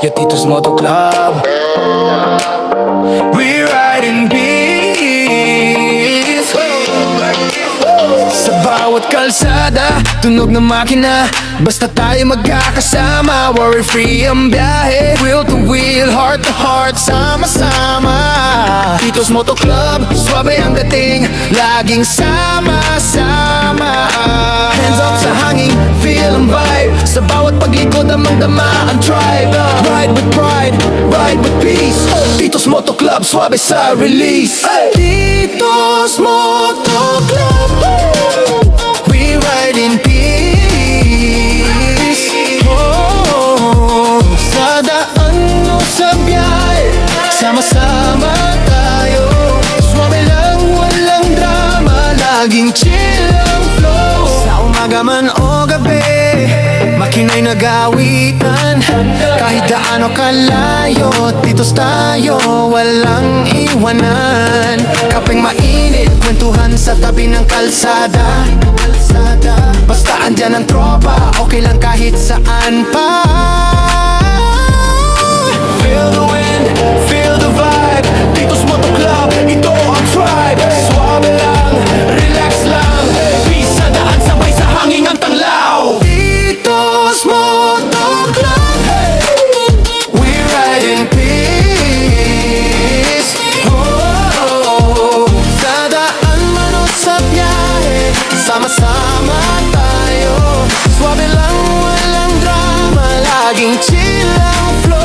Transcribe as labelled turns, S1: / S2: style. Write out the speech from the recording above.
S1: Yeah, Tito's Moto Club. We ride in peace. Sa bawat kalsada, tunog ng makina. Basta tayo magkakasama, worry-free ang biyahe. Wheel to wheel, heart to heart, sama-sama. Tito's Moto Club, swabe ang dating, laging sama-sama. Hands up sa hangin, feel ang vibe. Sa bawat paglikod, damang-dama ang tribe. Ride with pride, ride with peace. Tito's Moto Club, swabe sa release. Tito's Moto Club, we ride in peace. Oh, sa daan o sa biyahe, sama-sama tayo. Swabe lang, walang drama, laging chill ang flow. Sa umaga man o gabi, makina'y nag-awitan. Kahit daan o kalayo, Tito's tayo, walang iwanan. Kapeng mainit, kwentuhan sa tabi ng kalsada. Basta andyan ang tropa, okay lang kahit saan pa. Feel the wind, feel the vibe. Tito's Moto Club, ito ang tribe. Swabe lang, relax lang, peace sa daan, sabay sa hangin ang tanglaw. Tito's Moto Club, we ride in peace. Oh, sa daan man o sa biyahe, sama-sama tayo. Swabe lang, walang drama, laging chill ang flow.